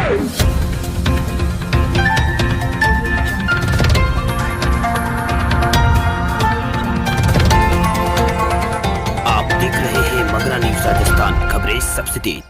आप देख रहे हैं मगरा न्यूज राजस्थान, खबरें सबसे तेज।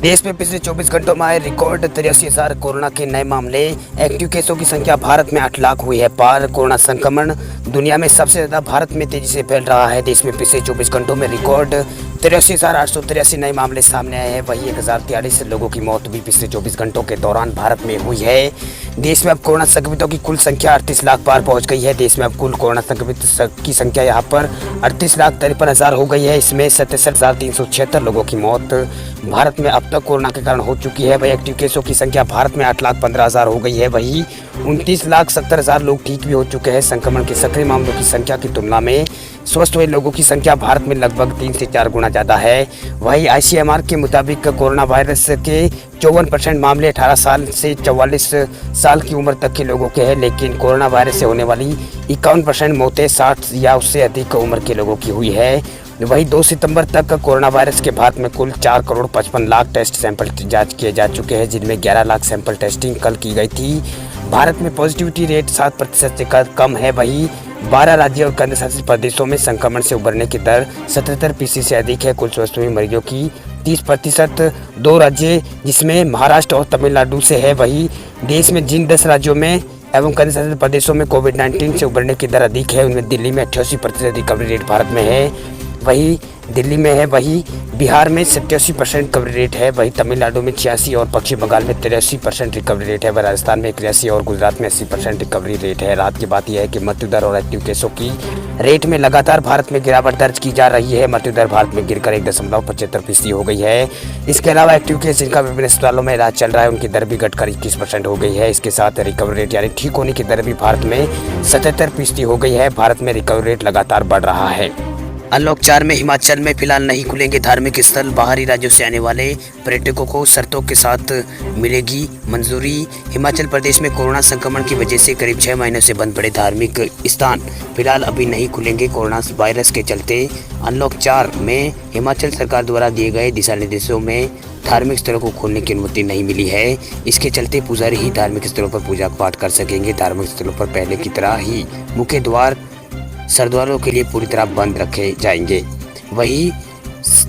देश में पिछले 24 घंटों में आए रिकॉर्ड 83,000 कोरोना के नए मामले। एक्टिव केसों की संख्या भारत में 8 लाख हुई है पार। कोरोना संक्रमण दुनिया में सबसे ज्यादा भारत में तेजी से फैल रहा है। देश में पिछले 24 घंटों में रिकॉर्ड 83,883 नए मामले सामने आए हैं। वहीं 1,043 लोगों की मौत भी पिछले 24 घंटों के दौरान भारत में हुई है। देश में अब कोरोना संक्रमितों की कुल संख्या 38 लाख पार पहुंच गई है। देश में अब कुल कोरोना संक्रमित की संख्या यहां पर 38,53,000 हो गई है। इसमें 67,376 लोगों की मौत भारत में अब तक कोरोना के कारण हो चुकी है। वही एक्टिव केसों की संख्या भारत में 8,15,000 हो गई है। वही 29,70,000 लोग ठीक भी हो चुके हैं। संक्रमण के सक्रिय मामलों की संख्या की तुलना में स्वस्थ हुए लोगों की संख्या भारत में लगभग 3 से 4 गुना ज़्यादा है। वही ICMR के मुताबिक कोरोना वायरस के 54% मामले 18 साल से 44 साल की उम्र तक के लोगों के हैं, लेकिन कोरोना वायरस से होने वाली 51% मौतें 60 या उससे अधिक उम्र के लोगों की हुई है। वही 2 सितंबर तक कोरोना वायरस के भारत में कुल 4,55,00,000 टेस्ट सैंपल जांच किए जा चुके हैं, जिनमें 11 लाख सैंपल टेस्टिंग कल की गई थी। भारत में पॉजिटिविटी रेट 7% से कम है। वही 12 राज्य और केंद्र शासित प्रदेशों में संक्रमण से उबरने की दर 77% से अधिक है। कुल स्वस्थ हुए मरीजों की 30% 2 राज्य जिसमें महाराष्ट्र और तमिलनाडु से है। वही देश में जिन 10 राज्यों में एवं केंद्र शासित प्रदेशों में कोविड-19 से उबरने की दर अधिक है, उनमें दिल्ली में 88% रिकवरी रेट भारत में है। वही दिल्ली में है। वही बिहार में 87% रिकवरी रेट है। वही तमिलनाडु में 86 और पश्चिम बंगाल में 83% रिकवरी रेट है। वह राजस्थान में 81 और गुजरात में 80% रिकवरी रेट है। रात की बात यह है कि मृत्यु दर और एक्टिव केसों की रेट में लगातार भारत में गिरावट दर्ज की जा रही है। मृत्यु दर भारत में गिरकर 1.75% हो गई है। इसके अलावा एक्टिव केस जिनका विभिन्न अस्पतालों में इलाज चल रहा है, उनकी दर भी घटकर 21% हो गई है। इसके साथ रिकवरी रेट यानी ठीक होने की दर भी भारत में 77% हो गई है। भारत में रिकवरी रेट लगातार बढ़ रहा है। अनलॉक 4 में हिमाचल में फिलहाल नहीं खुलेंगे धार्मिक स्थल। बाहरी राज्यों से आने वाले पर्यटकों को शर्तों के साथ मिलेगी मंजूरी। हिमाचल प्रदेश में कोरोना संक्रमण की वजह से करीब 6 महीनों से बंद पड़े धार्मिक स्थान फिलहाल अभी नहीं खुलेंगे। कोरोना वायरस के चलते अनलॉक 4 में हिमाचल सरकार द्वारा दिए गए दिशा निर्देशों में धार्मिक स्थलों को खोलने की अनुमति नहीं मिली है। इसके चलते पुजारी ही धार्मिक स्थलों पर पूजा पाठ कर सकेंगे। धार्मिक स्थलों पर पहले की तरह ही मुख्य द्वार सरद्वारों के लिए पूरी तरह बंद रखे जाएंगे। वहीं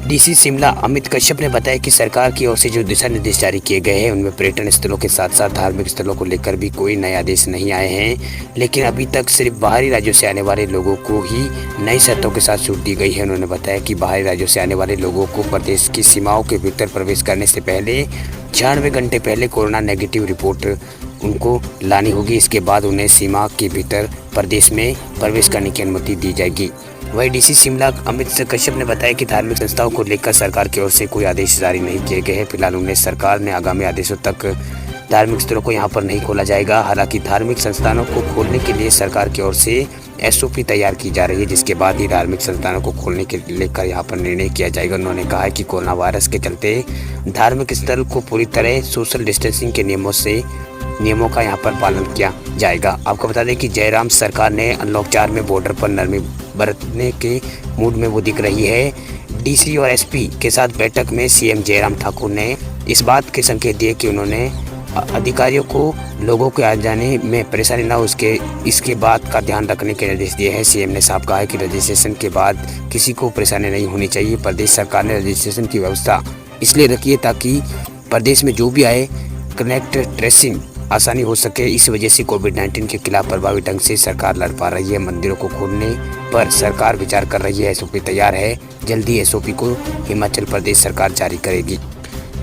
डीसी शिमला अमित कश्यप ने बताया कि सरकार की ओर से जो दिशा निर्देश जारी किए गए हैं, उनमें पर्यटन स्थलों के साथ साथ धार्मिक स्थलों को लेकर भी कोई नए आदेश नहीं आए हैं, लेकिन अभी तक सिर्फ बाहरी राज्यों से आने वाले लोगों को ही नई शर्तों के साथ छूट दी गई है। उन्होंने बताया कि बाहरी राज्यों से आने वाले लोगों को प्रदेश की सीमाओं के भीतर प्रवेश करने से पहले 96 घंटे पहले कोरोना नेगेटिव रिपोर्ट उनको लानी होगी। इसके बाद उन्हें सीमा के भीतर प्रदेश में प्रवेश करने की अनुमति दी जाएगी। वहीं डीसी शिमला अमित कश्यप ने बताया कि धार्मिक संस्थाओं को लेकर सरकार की ओर से कोई आदेश जारी नहीं किए गए हैं। फिलहाल उन्हें सरकार ने आगामी आदेशों तक धार्मिक स्थलों को यहां पर नहीं खोला जाएगा। हालांकि धार्मिक संस्थानों को खोलने के लिए सरकार की ओर से SOP तैयार की जा रही है, जिसके बाद ही धार्मिक संस्थानों को खोलने के लेकर यहाँ पर निर्णय किया जाएगा। उन्होंने कहा है कि कोरोना वायरस के चलते धार्मिक स्थल को पूरी तरह सोशल डिस्टेंसिंग के नियमों का यहाँ पर पालन किया जाएगा। आपको बता दें कि जयराम सरकार ने अनलॉक 4 में बॉर्डर पर नरमी बरतने के मूड में वो दिख रही है। DC और SP के साथ बैठक में CM जयराम ठाकुर ने इस बात के संकेत दिए कि उन्होंने अधिकारियों को लोगों के आ जाने में परेशानी न हो इसके बात का ध्यान रखने के निर्देश दिए हैं। CM ने साफ कहा है कि रजिस्ट्रेशन के बाद किसी को परेशानी नहीं होनी चाहिए। प्रदेश सरकार ने रजिस्ट्रेशन की व्यवस्था इसलिए रखी है ताकि प्रदेश में जो भी आए कनेक्ट ट्रेसिंग आसानी हो सके। इस वजह से कोविड-19 के खिलाफ प्रभावी ढंग से सरकार लड़ पा रही है। मंदिरों को खोलने पर सरकार विचार कर रही है। SOP तैयार है। जल्दी SOP को हिमाचल प्रदेश सरकार जारी करेगी।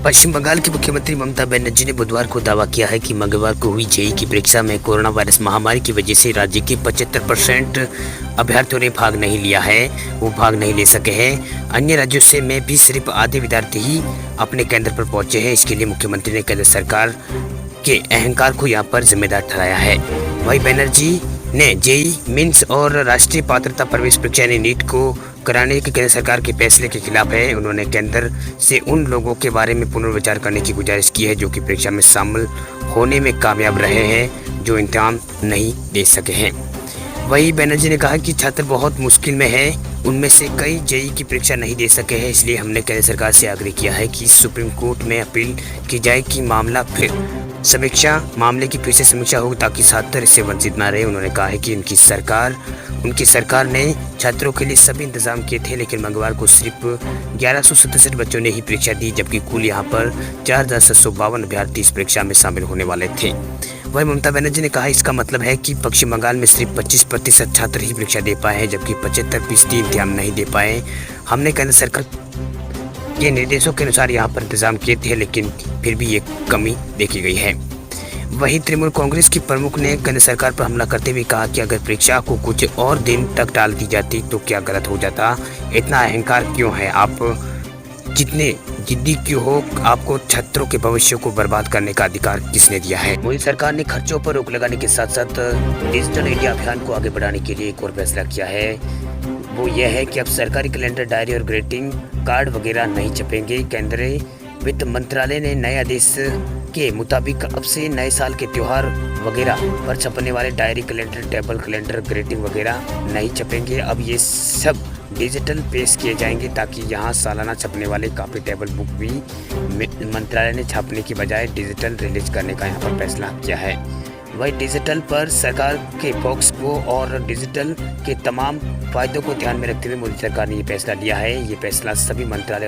पश्चिम बंगाल की मुख्यमंत्री ममता बनर्जी ने बुधवार को दावा किया है कि मंगलवार को हुई JEE की परीक्षा में कोरोना वायरस महामारी की वजह से राज्य के 75% अभ्यर्थियों ने भाग नहीं लिया है, वो भाग नहीं ले सके हैं। अन्य राज्यों से में भी सिर्फ आधे विद्यार्थी ही अपने केंद्र पर पहुंचे हैं। इसके लिए मुख्यमंत्री ने केंद्र सरकार के अहंकार को यहाँ पर जिम्मेदार ठहराया है। वहीं बनर्जी ने JEE मेंस और राष्ट्रीय पात्रता प्रवेश परीक्षा यानी NEET को कराने के केंद्र सरकार के फैसले के खिलाफ है। उन्होंने केंद्र से उन लोगों के बारे में पुनर्विचार करने की गुजारिश की है जो कि परीक्षा में शामिल होने में कामयाब रहे हैं, जो इम्तिहान नहीं दे सके हैं। वही बनर्जी ने कहा कि छात्र बहुत मुश्किल में है, उनमें से कई जेईई की परीक्षा नहीं दे सके हैं, इसलिए हमने केंद्र सरकार से आग्रह किया है कि सुप्रीम कोर्ट में अपील की जाए कि मामले की फिर से समीक्षा हो ताकि छात्र इससे वंचित न रहे। उन्होंने कहा है कि उनकी सरकार ने छात्रों के लिए सभी इंतजाम किए थे, लेकिन मंगलवार को सिर्फ 1167 बच्चों ने ही परीक्षा दी, जबकि कुल यहाँ पर 4752 अभ्यर्थी इस परीक्षा में शामिल होने वाले थे। वही ममता बनर्जी ने कहा इसका मतलब है कि पश्चिम बंगाल में सिर्फ 25% छात्र ही परीक्षा दे पाए हैं, जबकि 75% इम्तिहान नहीं दे पाए। हमने केंद्र सरकार के निर्देशों के अनुसार यहाँ पर इंतजाम किए थे, लेकिन फिर भी ये कमी देखी गई है। वहीं तृणमूल कांग्रेस की प्रमुख ने केंद्र सरकार पर हमला करते हुए कहा कि अगर परीक्षा को कुछ और दिन तक टाल दी जाती तो क्या गलत हो जाता, इतना अहंकार क्यों है, आप जितने जिद्दी क्यों हो, आपको छात्रों के भविष्य को बर्बाद करने का अधिकार किसने दिया है। मोदी सरकार ने खर्चों पर रोक लगाने के साथ साथ डिजिटल इंडिया अभियान को आगे बढ़ाने के लिए एक और फैसला किया है। वो यह है कि अब सरकारी कैलेंडर, डायरी और ग्रीटिंग कार्ड वगैरह नहीं छपेंगे। केंद्रीय वित्त मंत्रालय ने नए आदेश के मुताबिक अब से नए साल के त्योहार वगैरह पर छपने वाले diary, calendar, table calendar, greeting वगैरह नहीं छपेंगे। अब ये सब डिजिटल पेश किए जाएंगे, ताकि यहाँ सालाना छपने वाले कॉपी, टेबल बुक भी मंत्रालय ने छापने की बजाय डिजिटल रिलीज करने का यहाँ पर फैसला किया है। वही डिजिटल पर सरकार के फोकस को और डिजिटल के तमाम फायदों को ध्यान में रखते हुए मोदी सरकार ने ये फैसला लिया है। ये फैसला सभी मंत्रालय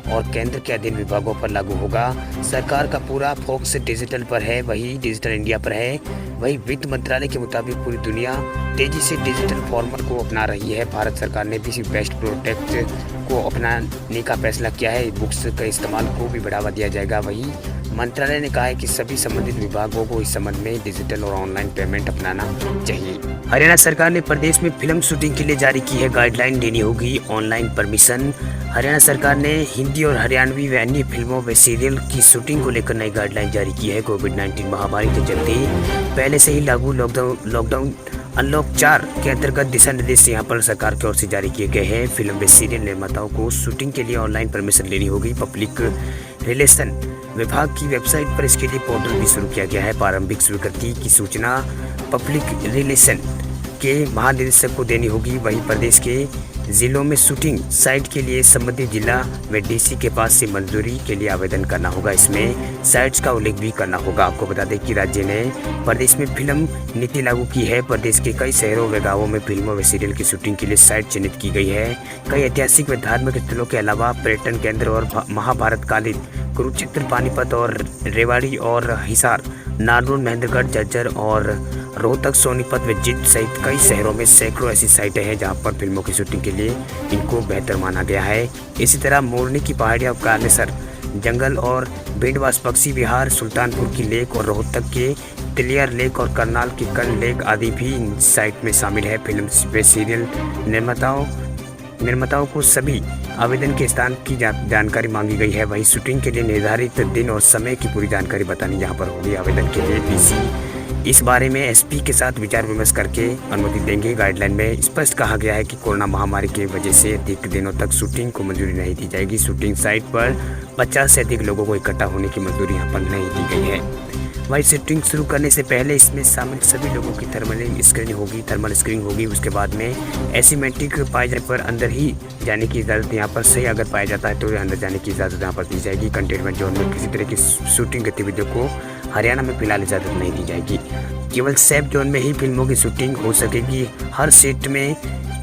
और केंद्र के अधीन विभागों पर लागू होगा। सरकार का पूरा फोकस डिजिटल पर है, वही डिजिटल इंडिया पर है। वही वित्त मंत्रालय के मुताबिक पूरी दुनिया तेजी से डिजिटल फॉर्मेट को अपना रही है। भारत सरकार ने भी बेस्ट प्रोटेक्ट को अपनाने का फैसला किया है। बुक्स के इस्तेमाल को भी बढ़ावा दिया जाएगा। वही मंत्रालय ने कहा है कि सभी संबंधित विभागों को इस संबंध में डिजिटल और ऑनलाइन पेमेंट अपनाना चाहिए। हरियाणा सरकार ने प्रदेश में फिल्म शूटिंग के लिए जारी की है गाइडलाइन, देनी होगी ऑनलाइन परमिशन। हरियाणा सरकार ने हिंदी और हरियाणवी व अन्य फिल्मों व सीरियल की शूटिंग को लेकर नई गाइडलाइन जारी की है। कोविड-19 महामारी के चलते पहले से ही लागू लॉकडाउन अनलॉक 4 के अंतर्गत दिशा निर्देश यहाँ पर सरकार की ओर से जारी किए गए हैं। फिल्म व सीरियल निर्माताओं को शूटिंग के लिए ऑनलाइन परमिशन लेनी होगी। पब्लिक रिलेशन विभाग की वेबसाइट पर इसके लिए पोर्टल भी शुरू किया गया है। प्रारंभिक स्वीकृति की सूचना पब्लिक रिलेशन के महानिदेशक को देनी होगी। वहीं प्रदेश के जिलों में शूटिंग साइट के लिए संबंधित जिला व डीसी के पास से मंजूरी के लिए आवेदन करना होगा। इसमें साइट्स का उल्लेख भी करना होगा। आपको बता दें कि राज्य ने प्रदेश में फिल्म नीति लागू की है। प्रदेश के कई शहरों व गांवों में फिल्मों व सीरियल की शूटिंग के लिए साइट चिन्हित की गई है। कई ऐतिहासिक व धार्मिक स्थलों के अलावा पर्यटन केंद्र और महाभारत कालीन कुरुक्षेत्र, पानीपत और रेवाड़ी और हिसार, नारनौल, महेंद्रगढ़, झज्जर और रोहतक, सोनीपत व जींद सहित कई शहरों में सैकड़ों ऐसी साइटें हैं जहां पर फिल्मों की शूटिंग के लिए इनको बेहतर माना गया है। इसी तरह मोरनी की पहाड़ियां, कालेसर जंगल और भेड़वास पक्षी विहार, सुल्तानपुर की लेक और रोहतक के तिलियर लेक और करनाल की कर्ण लेक आदि भी इन साइट में शामिल है। फिल्म व सीरियल निर्माताओं को सभी आवेदन के स्थान की जानकारी मांगी गई है। वहीं शूटिंग के लिए निर्धारित दिन और समय की पूरी जानकारी बतानी यहाँ पर होगी। आवेदन के लिए डीसी इस बारे में एसपी के साथ विचार विमर्श करके अनुमति देंगे। गाइडलाइन में स्पष्ट कहा गया है कि कोरोना महामारी की वजह से अधिक दिनों तक शूटिंग को मंजूरी नहीं दी जाएगी। शूटिंग साइट पर 50 से अधिक लोगों को इकट्ठा होने की मंजूरी यहाँ पर नहीं दी गई है। वही शूटिंग शुरू करने से पहले इसमें शामिल सभी लोगों की थर्मल स्क्रीनिंग होगी। उसके बाद में एसिमेट्रिक पाए जाने पर अंदर ही जाने की इजाज़त यहाँ पर सही अगर पाया जाता है तो अंदर जाने की इजाज़त यहाँ पर दी जाएगी। कंटेनमेंट जोन में किसी तरह की शूटिंग गतिविधियों को हरियाणा में फिलहाल इजाज़त नहीं दी जाएगी। केवल सेफ जोन में ही फिल्मों की शूटिंग हो सकेगी। हर सेट में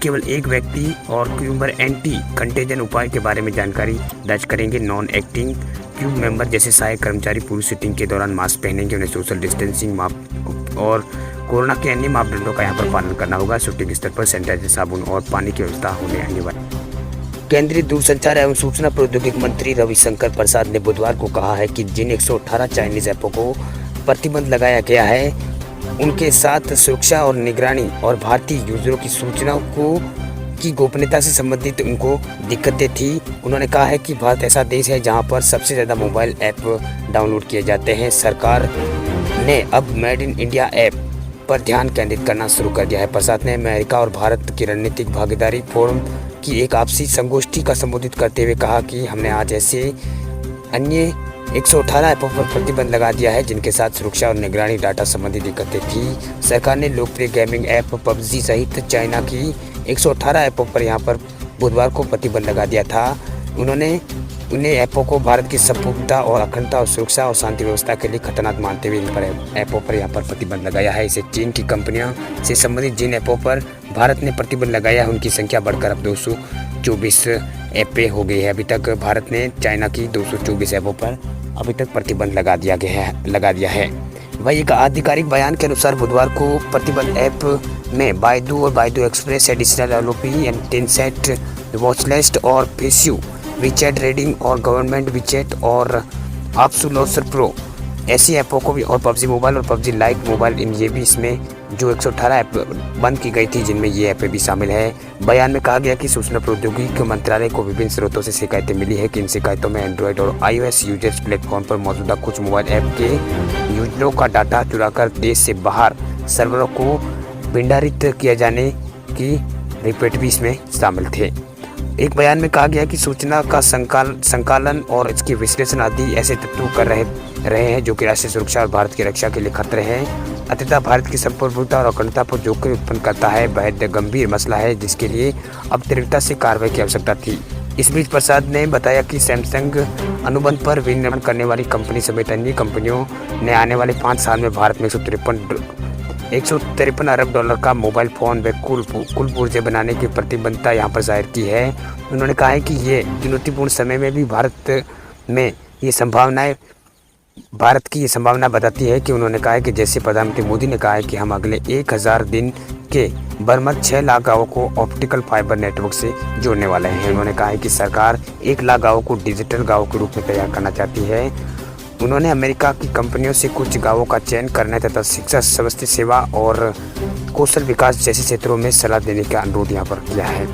केवल एक व्यक्ति और क्यूबर एंटी कंटेजन उपाय के बारे में जानकारी दर्ज करेंगे। नॉन एक्टिंग क्यू मेंबर जैसे सहायक कर्मचारी पूरी शूटिंग के दौरान मास्क पहनेंगे। उन्हें सोशल डिस्टेंसिंग और कोरोना के अन्य मापदंडों का यहाँ पर पालन करना होगा। शूटिंग स्थल पर सैनिटाइजर, साबुन और पानी की व्यवस्था होने अनिवार्य। केंद्रीय दूरसंचार एवं सूचना प्रौद्योगिकी मंत्री रविशंकर प्रसाद ने बुधवार को कहा है कि जिन 118 चाइनीज ऐपों को प्रतिबंध लगाया गया है उनके साथ सुरक्षा और निगरानी और भारतीय यूजरों की सूचनाओं की गोपनीयता से संबंधित उनको दिक्कतें थी। उन्होंने कहा है कि भारत ऐसा देश है जहां पर सबसे ज़्यादा मोबाइल ऐप डाउनलोड किए जाते हैं। सरकार ने अब मेड इन इंडिया ऐप पर ध्यान केंद्रित करना शुरू कर दिया है। प्रसाद ने अमेरिका और भारत की रणनीतिक भागीदारी फोरम की एक आपसी संगोष्ठी का संबोधित करते हुए कहा कि हमने आज ऐसे अन्य 118 ऐपों पर प्रतिबंध लगा दिया है जिनके साथ सुरक्षा और निगरानी डाटा संबंधी दिक्कतें थी। सरकार ने लोकप्रिय गेमिंग ऐप पबजी सहित चाइना की 118 ऐपों पर यहां पर बुधवार को प्रतिबंध लगा दिया था। उन्होंने उन्हें ऐपों को भारत की संप्रभुता और अखंडता और सुरक्षा और शांति व्यवस्था के लिए खतरनाक मानते हुए इन पर ऐपों पर यहाँ पर प्रतिबंध लगाया है। इसे चीन की कंपनियों से संबंधित जिन ऐपों पर भारत ने प्रतिबंध लगाया है उनकी संख्या बढ़कर अब 224 ऐपें हो गई है। अभी तक भारत ने चाइना की 224 ऐपों पर अभी तक प्रतिबंध लगा दिया है। वही एक आधिकारिक बयान के अनुसार बुधवार को प्रतिबंध ऐप में बाइडू और Baidu express, additional LOP and Tencent watchlist और फेस्यू, वीचैट रीडिंग और गवर्नमेंट वीचैट और आपसुलोसर प्रो ऐसी ऐपों को भी, और पबजी मोबाइल और पबजी लाइट मोबाइल, इन ये भी इसमें जो 118 ऐप बंद की गई थी जिनमें ये ऐपें भी शामिल है। बयान में कहा गया कि सूचना प्रौद्योगिकी मंत्रालय को विभिन्न स्रोतों से शिकायतें मिली है कि इन शिकायतों में एंड्रॉयड और iOS यूजर्स प्लेटफॉर्म पर मौजूदा कुछ मोबाइल ऐप के यूजरों का डाटा चुराकर देश से बाहर सर्वरों को भंडारित किया जाने की रिपोर्ट भी इसमें शामिल थे। एक बयान में कहा गया कि सूचना का संकलन और इसकी विश्लेषण आदि ऐसे तत्व कर रहे हैं जो कि राष्ट्रीय सुरक्षा और भारत की रक्षा के लिए खतरे हैं। अतः भारत की संप्रभुता और अखंडता पर जोखिम उत्पन्न करता है। बेहद गंभीर मसला है जिसके लिए अब तीव्रता से कार्रवाई की आवश्यकता थी। इस बीच प्रसाद ने बताया कि सैमसंग अनुबंध पर विनिर्माण करने वाली कंपनी समेत अन्य कंपनियों ने आने वाले 5 साल में भारत में 153 अरब डॉलर का मोबाइल फ़ोन व कुल पुर्जे बनाने की प्रतिबद्धता यहाँ पर जाहिर की है। उन्होंने कहा है कि ये चुनौतीपूर्ण समय में भी भारत की ये संभावना बताती है कि उन्होंने कहा है कि जैसे प्रधानमंत्री मोदी ने कहा है कि हम अगले 1000 दिन के बरमद 6 लाख गाँवों को ऑप्टिकल फाइबर नेटवर्क से जोड़ने वाले हैं। उन्होंने कहा है कि सरकार 1 लाख गाँवों को डिजिटल गाँवों के रूप में तैयार करना चाहती है। उन्होंने अमेरिका की कंपनियों से कुछ गाँवों का चयन करने तथा शिक्षा, स्वास्थ्य सेवा और कौशल विकास जैसे क्षेत्रों में सलाह देने का अनुरोध यहाँ पर किया है।